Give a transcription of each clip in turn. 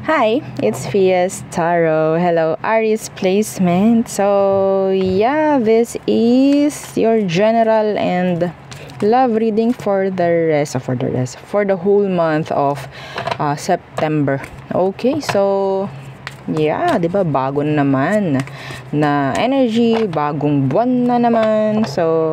Hi, it's Fias Tarot. Hello, Aries placement. So, yeah, this is your general and love reading for the whole month of September. Okay, so yeah, 'di ba bago na naman na energy, bagong buwan na naman. So,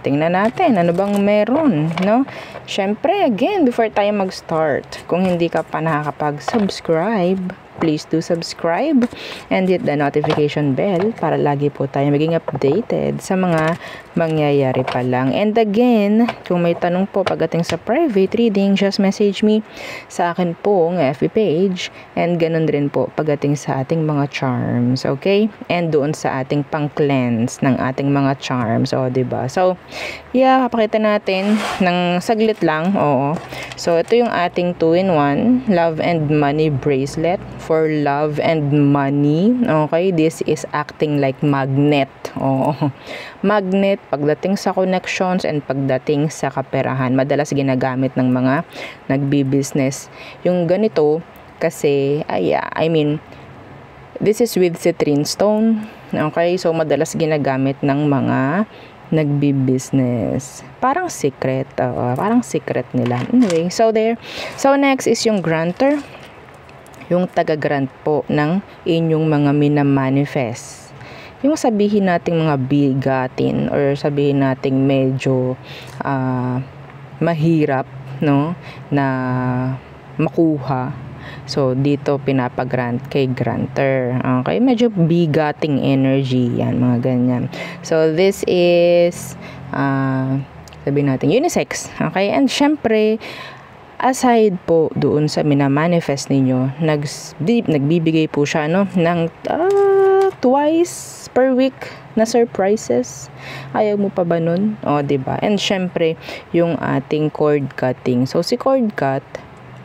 tingnan natin ano bang meron, no? Syempre, again, before tayo mag-start, kung hindi ka pa nakakapag-subscribe, please do subscribe and hit the notification bell para lagi po tayo maging updated sa mga mangyayari pa lang. And again, kung may tanong po pagdating sa private reading, just message me sa akin pong FB page, and ganun rin po pagdating sa ating mga charms, okay? And doon sa ating pang-cleanse ng ating mga charms, diba? So, yeah, papakita natin ng saglit lang, oo. So, ito yung ating 2-in-1 Love and Money Bracelet for love and money. Okay, this is acting like magnet. Magnet pagdating sa connections and pagdating sa kaperahan. Madalas ginagamit ng mga nagbi-business yung ganito kasi this is with citrine stone. Okay, so madalas ginagamit ng mga nagbi-business. Parang secret nila. Anyway, so there. So next is yung grantor. Yung taga-grant po ng inyong mga minamanifest. Yung sabihin nating mga bigatin or sabihin nating medyo mahirap, no, na makuha. So, dito pinapag-grant kay grantor. Okay, medyo bigating energy yan, mga ganyan. So, this is sabihin natin unisex. Okay, and syempre aside po doon sa minamanifest ninyo, nagbibigay po siya ng twice per week na surprises. Ayaw mo pa ba nun? Diba? And syempre, yung ating cord cutting. So, si cord cut,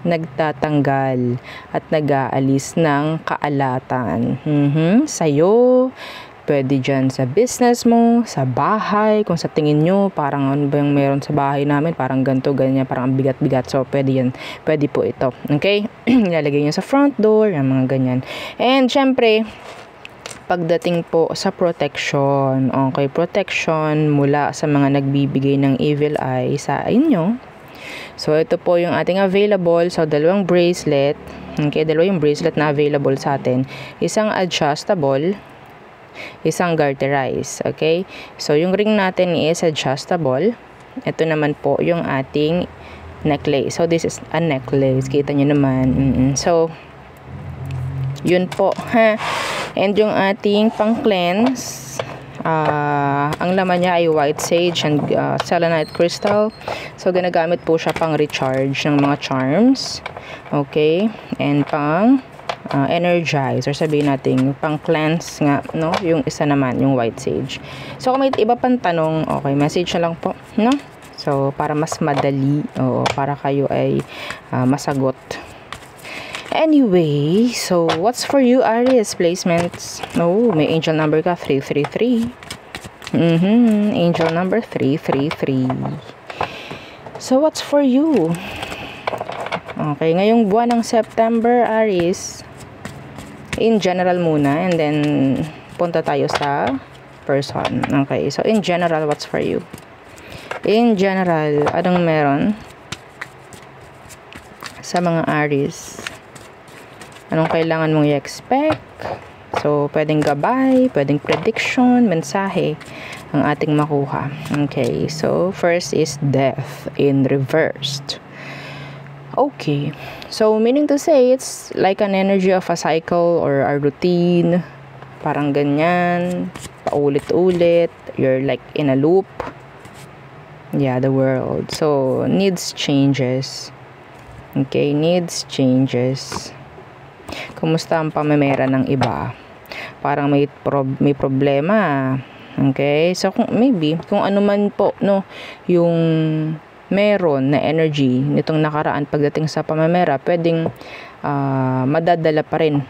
nagtatanggal at nag-aalis ng kaalatan. Sa'yo, pwede dyan sa business mo, sa bahay, kung sa tingin nyo, parang ano ba yung meron sa bahay namin, parang ganito, ganyan, parang bigat-bigat. So, pwede yan. Pwede po ito. Okay? Ilalagay nyo sa front door, yung mga ganyan. And, syempre, pagdating po sa protection, okay, protection mula sa mga nagbibigay ng evil eye sa inyo. So, ito po yung ating available. So, dalawang bracelet. Okay, dalawa yung bracelet na available sa atin. Isang adjustable, isang garterize. Okay? So, yung ring natin is adjustable. Ito naman po yung ating necklace. So, this is a necklace. Kita nyo naman. So, yun po. And yung ating pang-cleanse, ang laman niya ay white sage and selenite crystal. So, ginagamit po siya pang recharge ng mga charms. Okay? And pang energize, or sabihin natin pang cleanse nga, no? Yung isa naman, yung white sage. So, kung may iba pang tanong, okay, message na lang po, no? So, para mas madali, para kayo ay masagot. Anyway, so what's for you, Aries placements? May angel number ka, 333. Angel number 333. So, what's for you? Okay, ngayong buwan ng September, Aries, in general muna, and then punta tayo sa person. Okay, so in general, what's for you? In general, anong meron sa mga Aries? Anong kailangan mong i-expect? So, pwedeng gabay, pwedeng prediction, mensahe ang ating makuha. Okay, so first is death in reversed. Okay, so meaning to say, it's like an energy of a cycle or a routine. Parang ganyan, paulit-ulit. You're like in a loop. Yeah, the world. So, needs changes. Okay, needs changes. Kumusta ang pamemera ng iba? Parang may problema. Okay, so kung ano man po, no, yung meron na energy nitong nakaraan pagdating sa pamamera, pwedeng madadala pa rin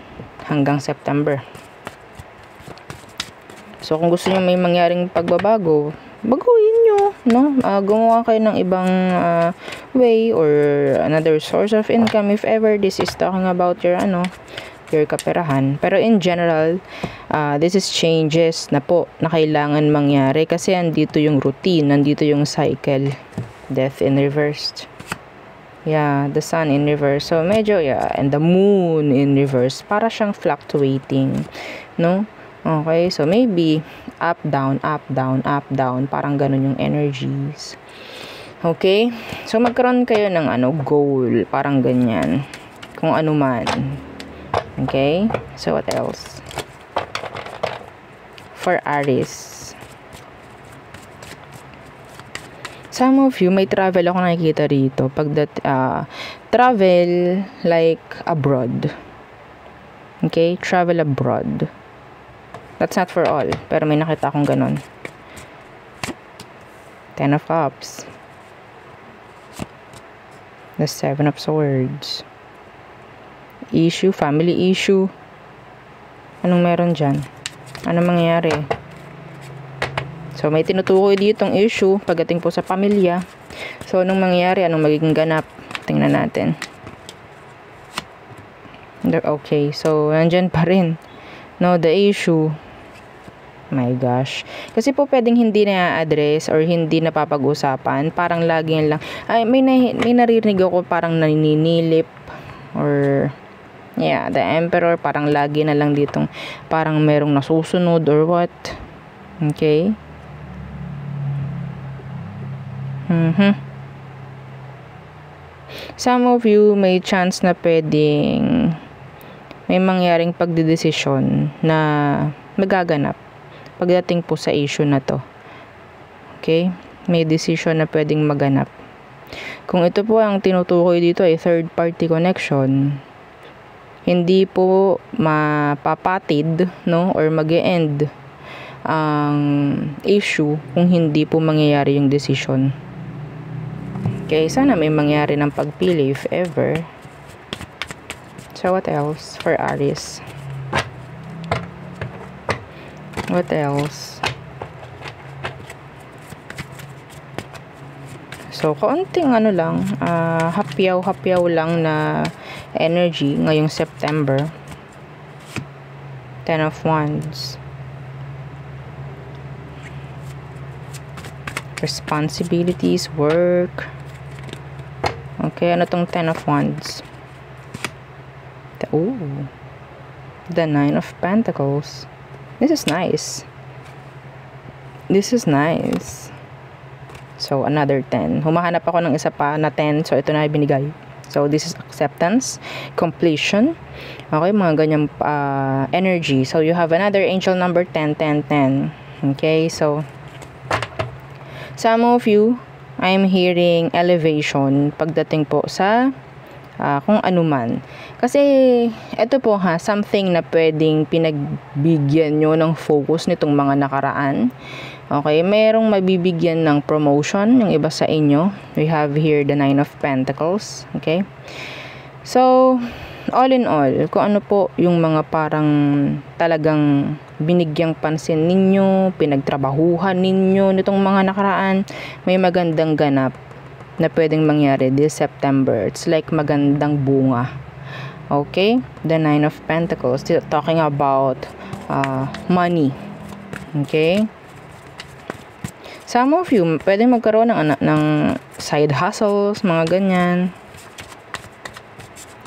hanggang September. So, kung gusto niyo may mangyaring pagbabago, baguhin nyo, no? Gumawa kayo ng ibang way or another source of income if ever this is talking about your your kaperahan. Pero in general, this is changes na po na kailangan mangyari kasi andito yung routine, nandito yung cycle. Death in reversed. Yeah, the sun in reverse. So medyo, yeah, and the moon in reverse. Para siyang fluctuating, no? Okay, so maybe up, down, up, down, up, down. Parang ganun yung energies. Okay? So magkaroon kayo ng goal, parang ganyan. Kung ano man. Okay? So what else? For Aries. Some of you, may travel ako nakikita rito. Travel like abroad. Okay? Travel abroad. That's not for all. Pero may nakita akong ganun. 10 of Cups. The 7 of Swords. Issue, family issue. Anong meron dyan? Anong mangyayari? So, may tinutukoy ditong issue pagdating po sa pamilya. So, anong mangyayari? Anong magiging ganap? Tingnan natin. Okay, so, nandyan pa rin. No, the issue. My gosh. Kasi po pwedeng hindi na-address or hindi napapag-usapan. Parang lagi lang. Ay, may naririnig ako parang naninilip or yeah, the Emperor parang lagi na lang ditong parang merong nasusunod or what. Okay? Some of you may chance na pwedeng may mangyaring pagdedesisyon na magaganap pagdating po sa issue na to. Okay? May decision na pwedeng maganap. Kung ito po ang tinutukoy dito ay third party connection, hindi po mapapatid, no, or mag-e-end ang issue kung hindi po mangyayari yung decision. Okay, sana may mangyari ng pagpili if ever. So what else for Aries? What else? So, kaunting lang, hapyaw-hapyaw lang na energy ngayong September. 10 of Wands. Responsibilities, work. Okay, ano tong 10 of Wands? The 9 of Pentacles. This is nice. This is nice. So, another 10. Humahanap ako ng isa pa na 10. So, ito na binigay. So, this is acceptance, completion. Okay, mga ganyang energy. So, you have another angel number 10, 10, 10. Okay, so, some of you, I'm hearing elevation pagdating po sa kung ano man. Kasi, ito po something na pwedeng pinagbigyan nyo ng focus nitong mga nakaraan. Okay, merong mabibigyan ng promotion, yung iba sa inyo. We have here the 9 of Pentacles. Okay? So, all in all, kung ano po yung mga parang talagang binigyang pansin ninyo, pinagtrabahuhan ninyo nitong mga nakaraan, may magandang ganap na pwedeng mangyari this September. It's like magandang bunga. Okay? The 9 of Pentacles. Talking about money. Okay? Some of you, pwedeng magkaroon ng side hustles, mga ganyan.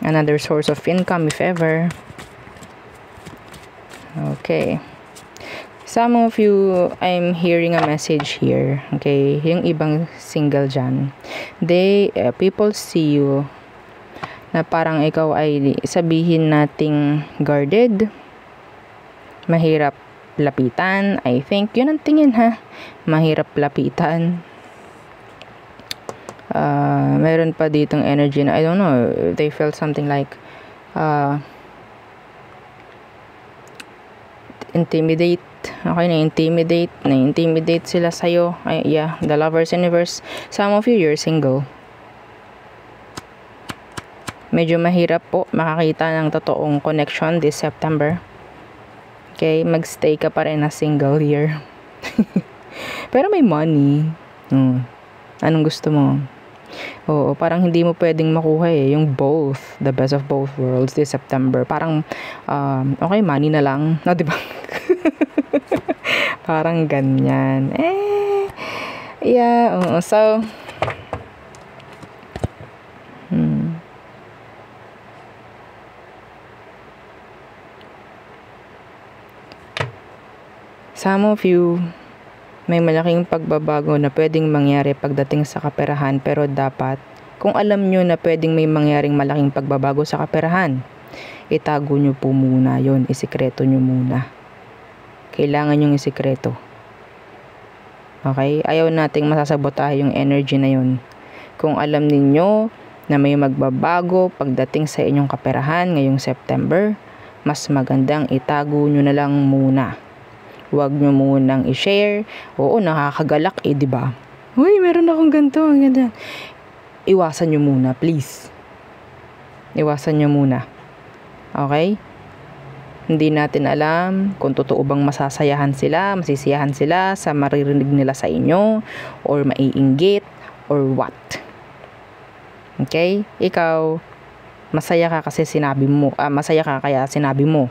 Another source of income if ever. Okay. Some of you, I'm hearing a message here. Okay, yung ibang single dyan. People see you na parang ikaw ay sabihin nating guarded, mahirap lapitan. I think, yun ang tingin mahirap lapitan. Meron pa ditong energy na, I don't know, they felt something like, intimidate. Okay, na-intimidate sila sa'yo. Yeah, the Lovers Universe. Some of you, you're single. Medyo mahirap po makakita ng totoong connection this September. Okay, magstay ka pa rin na single year. Pero may money. Anong gusto mo? Oo, parang hindi mo pwedeng makuha yung both, the best of both worlds this September. Parang, okay, money na lang. No, di ba? Parang ganyan. Yeah, oo. So, some of you, may malaking pagbabago na pwedeng mangyari pagdating sa kaperahan, pero dapat, kung alam nyo na pwedeng may mangyaring malaking pagbabago sa kaperahan, itago nyo po muna yon, isikreto nyo muna. Kailangan yung isikreto. Okay? Ayaw nating masasabotahe yung energy na yon. Kung alam ninyo na may magbabago pagdating sa inyong kaperahan ngayong September, mas magandang itago nyo na lang muna. Huwag nyo munang i-share. Oo, nakakagalak di ba? Uy, meron akong ganito, ganyan. Iwasan nyo muna, please. Iwasan nyo muna. Okay? Hindi natin alam kung totoo bang masasayahan sila, masisiyahan sila sa maririnig nila sa inyo, or maiinggit, or what. Okay? Ikaw, masaya ka kasi sinabi mo, masaya ka kaya sinabi mo.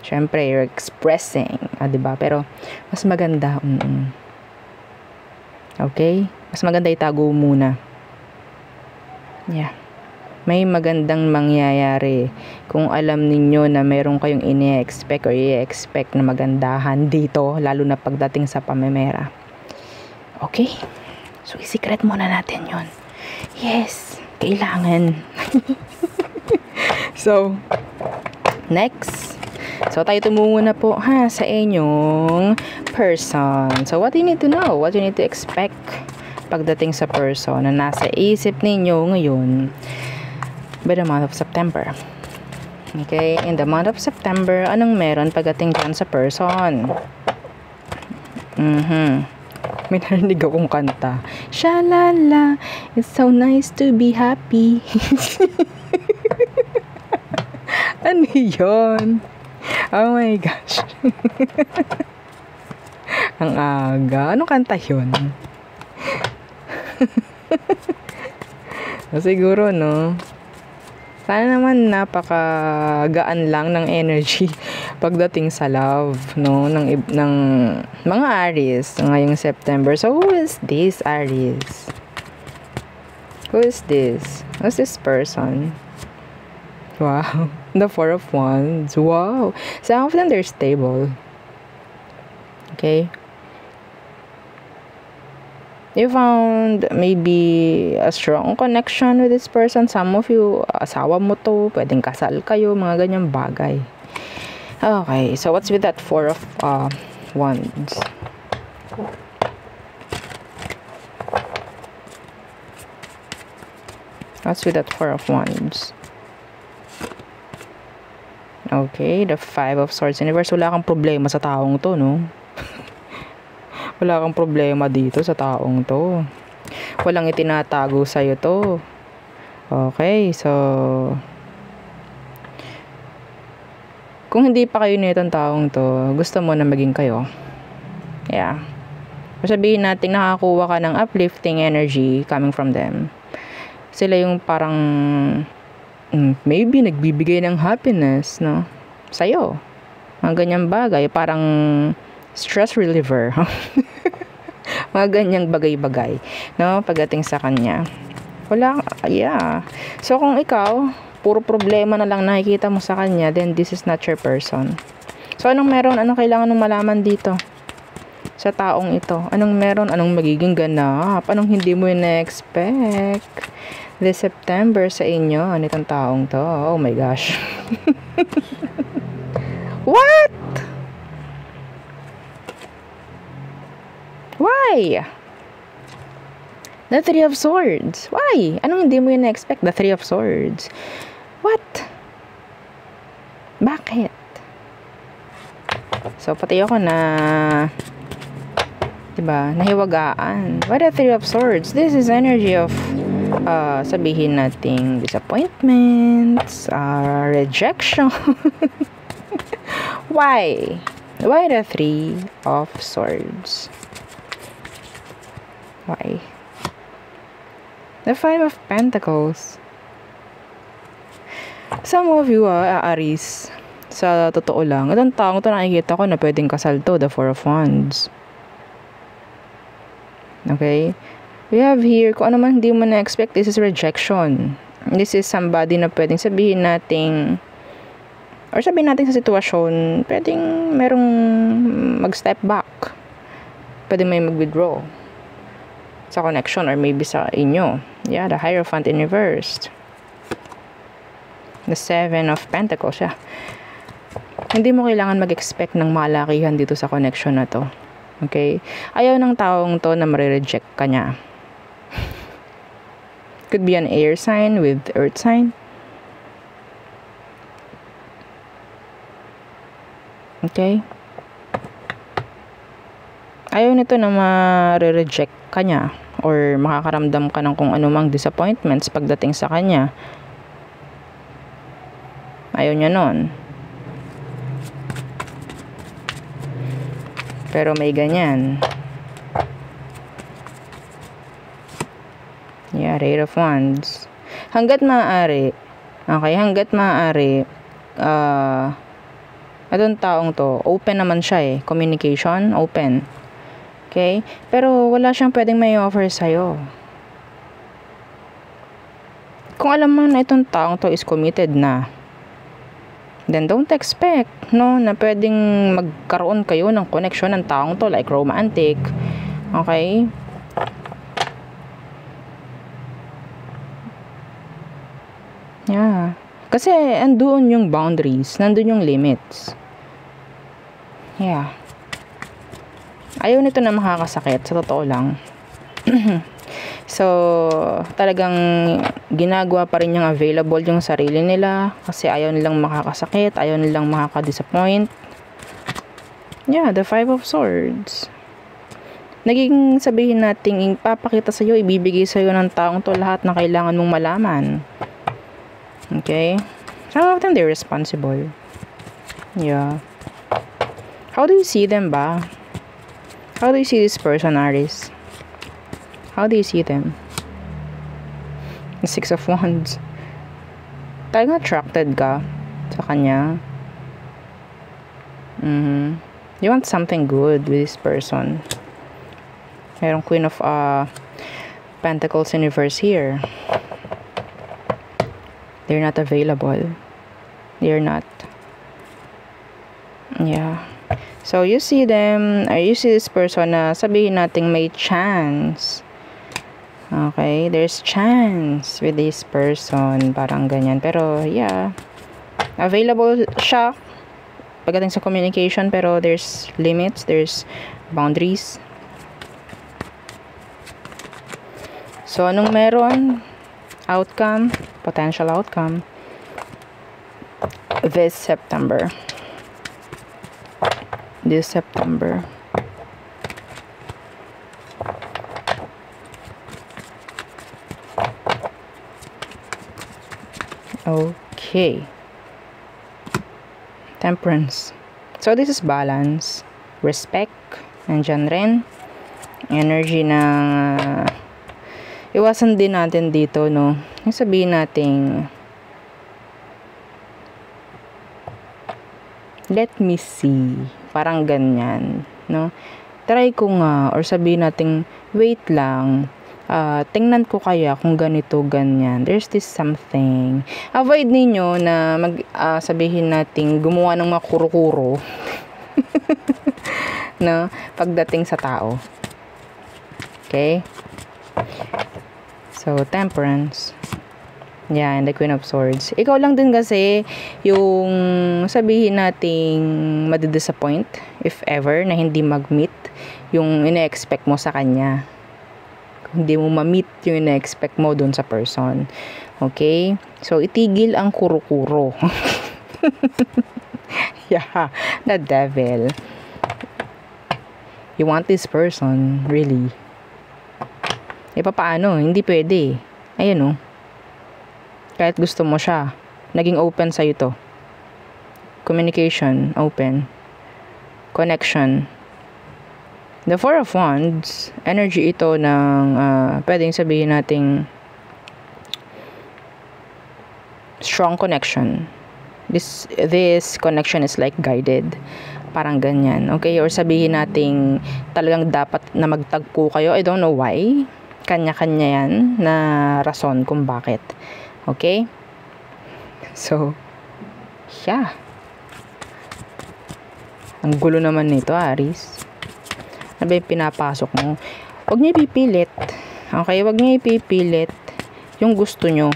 Siyempre, you're expressing, diba? Pero, mas maganda, okay? Mas maganda itago muna. Yeah. May magandang mangyayari kung alam ninyo na meron kayong ini-expect or i-expect na magandahan dito, lalo na pagdating sa pamemera. Okay? So, isikret muna natin yon. Yes, kailangan. So, next. So, tayo tumungo na po sa inyong person. So, what you need to know, what you need to expect pagdating sa person na nasa isip ninyo ngayon by the month of September. Okay, in the month of September, anong meron pagdating dyan sa person? May narinig akong kanta. Shalala, it's so nice to be happy. Ano yun? Oh my gosh. Ang aga. Anong kanta yun? Siguro, no? Sana naman napakagaan lang ng energy pagdating sa love, no? Ng mga Aries ngayong September. So, who is this Aries? Who is this? Who's this person? Wow. The Four of Wands. Wow. Some of them, they're stable. Okay. You found maybe a strong connection with this person. Some of you, asawa mo to, pwedeng kasal kayo, mga ganyang bagay. Okay. So, what's with that Four of Wands? What's with that Four of Wands? Okay, the Five of Swords. Universe, wala kang problema sa taong to, no? Wala kang problema dito sa taong to. Walang itinatago sa'yo to. Okay, so kung hindi pa kayo nitong taong to, gusto mo na maging kayo. Yeah. Sabihin natin nakakuha ka ng uplifting energy coming from them. Sila yung parang maybe nagbibigay ng happiness, no? Sa'yo. Mga ganyang bagay. Parang stress reliever. Mga ganyang bagay-bagay, no? Pagdating sa kanya. Wala, yeah. So, kung ikaw, puro problema na lang nakikita mo sa kanya, then this is not your person. So, anong meron? Anong kailangan mong malaman dito? Sa taong ito? Anong meron? Anong magiging ganap? Anong hindi mo na-expect this September sa inyo? Anitong taong to? Oh my gosh. What? Why? The Three of Swords. Why? Anong hindi mo na-expect? The Three of Swords. What? Bakit? So, pati ako na diba, nahiwagaan. Why the Three of Swords? This is energy of sabihin nating disappointments, rejection. Why? Why the Three of Swords? Why? The Five of Pentacles. Some of you, Aries, sa totoo lang, itong taong to nakikita ko na pwedeng kasal to, the Four of Wands. Okay? We have here, kung ano man hindi mo na-expect, this is rejection. This is somebody na pwedeng sabihin nating, or sabihin natin sa sitwasyon, pwedeng merong mag-step back. Pwedeng may mag-withdraw sa connection or maybe sa inyo. Yeah, the Hierophant in reversed. The Seven of Pentacles, yeah. Hindi mo kailangan mag-expect ng malakihan dito sa connection na to. Okay? Ayaw ng taong to na marireject ka niya. Could be an air sign with earth sign. Okay? Ayaw nito na marireject ka niya or makakaramdam ka ng kung anumang disappointments pagdating sa kanya. Ayaw niya nun. Pero may ganyan. Yeah, Eight of Wands. Hanggat maaari, atong taong to, open naman siya eh. Communication, open. Okay? Pero wala siyang pwedeng may offer sa'yo. Kung alam mo na itong taong to is committed na, then don't expect, no, na pwedeng magkaroon kayo ng connection ng taong to, like romantic. Okay? Yeah. Kasi, andun yung boundaries, nandun yung limits. Yeah. Ayaw nito na makakasakit, sa totoo lang. So, talagang ginagawa pa rin yung available yung sarili nila kasi ayaw nilang makakasakit, ayaw nilang makaka-disappoint. Yeah, the Five of Swords. Naging sabihin natin, ipapakita sa'yo, ibibigay sa'yo ng taong to lahat na kailangan mong malaman. Okay? Some of them, they're responsible. Yeah. How do you see them ba? How do you see this person, Aries? How do you see them? The Six of Wands. Talagang attracted ka sa kanya. You want something good with this person. Merong Queen of Pentacles in reverse here. They're not available. They're not. Yeah. So, you see them, or you see this person na sabihin nating may chance. Okay, there's chance with this person, parang ganyan. Pero, yeah, available siya pagdating sa communication, pero there's limits, there's boundaries. So, anong meron? Outcome, potential outcome, this September. This September. Okay. Temperance. So, this is balance. Respect. Nandyan rin. Energy ng iwasan din natin dito, no? Yung sabihin natin, let me see. Parang ganyan, no? Try ko nga, or sabihin natin, wait lang. Tingnan ko kaya kung ganito, ganyan. There's this something. Avoid ninyo na sabihin natin gumawa ng mga kuro-kuro no? Pagdating sa tao. Okay? So, Temperance. Yeah, and the Queen of Swords. Ikaw lang din kasi yung sabihin nating madidisappoint, if ever, na hindi mag-meet yung ine-expect mo sa kanya. Hindi mo ma-meet yung ina-expect mo dun sa person. Okay? So, itigil ang kuro-kuro. Yeah, the devil. You want this person, really. E paano? Hindi pwede. Ayan, oh. Kahit gusto mo siya, naging open sa'yo to. Communication, open. Connection. The Four of Wands, energy ito ng pwedeng sabihin nating strong connection. This connection is like guided. Parang ganyan. Okay? Or sabihin nating talagang dapat na magtagpo kayo. I don't know why. Kanya-kanya yan na rason kung bakit. Okay? So, yeah. Ang gulo naman nito, Aries. Ano ba yung pinapasok mo? Huwag niyo ipipilit. Okay? Huwag niyo ipipilit yung gusto nyo.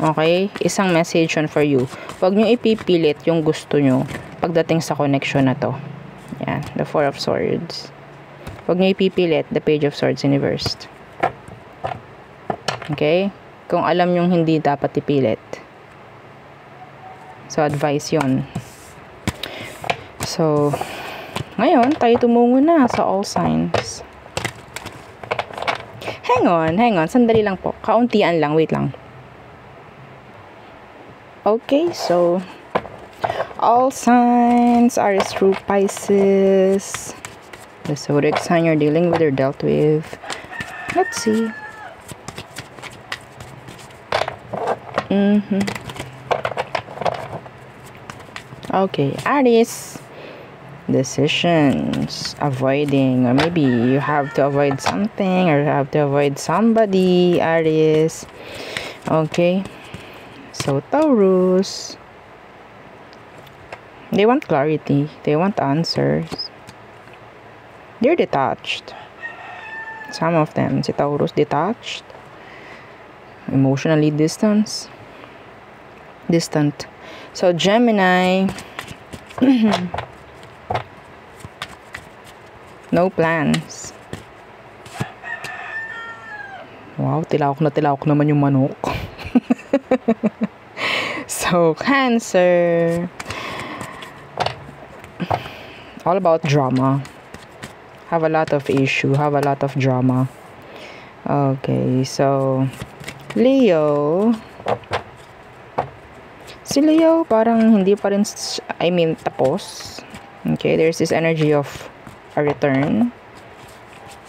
Okay? Isang message for you. Huwag niyo ipipilit yung gusto nyo pagdating sa connection na to. Yan. The Four of Swords. Huwag niyo ipipilit. The Page of Swords in reversed. Okay? Kung alam nyong hindi dapat ipilit. So, advice yon. So, ngayon, tayo tumungo na sa all signs. Hang on. Sandali lang po. Kauntian lang. Wait lang. Okay, so, all signs are through Pisces. The zodiac sign you're dealing with or dealt with. Let's see. Okay, Aries. Decisions, avoiding, or maybe you have to avoid something or have to avoid somebody, Aries. Okay. So, Taurus. They want clarity. They want answers. They're detached. Some of them. Si Taurus, detached. Emotionally distant. So, Gemini. No plans. Wow, tilawak naman yung manok. So, Cancer. All about drama. Have a lot of issue. Have a lot of drama. Okay, so Leo. Si Leo parang hindi pa rin, tapos. Okay, there's this energy of a return.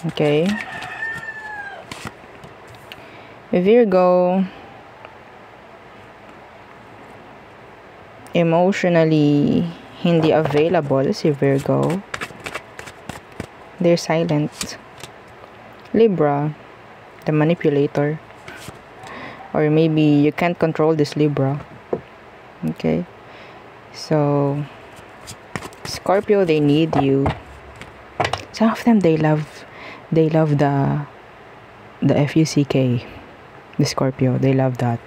Okay. Virgo. Emotionally hindi available si Virgo. They're silent. Libra, the manipulator. Or maybe you can't control this Libra. Okay. So, Scorpio, they need you. Some of them, they love the FUCK. The Scorpio, they love that.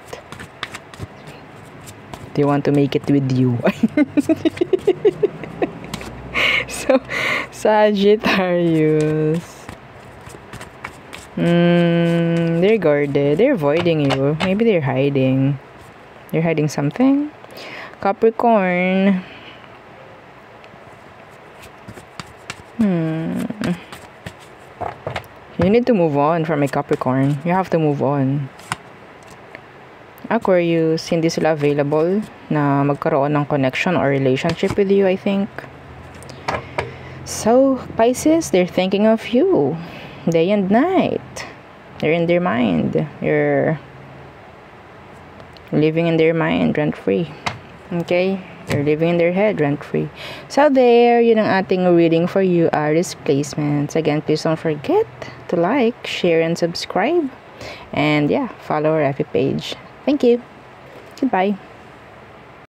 They want to make it with you. So, Sagittarius. They're guarded. They're avoiding you. Maybe they're hiding. They're hiding something. Capricorn. You need to move on from a Capricorn. You have to move on. Aquarius, hindi sila available na magkaroon ng connection or relationship with you, I think. So, Pisces, they're thinking of you day and night. They're in their mind. You're living in their mind rent-free. Okay? You're living in their head rent-free. So, there, yun ang ating reading for you, Aries placements. Again, please don't forget to like, share, and subscribe. And yeah, follow our FB page. Thank you. Goodbye.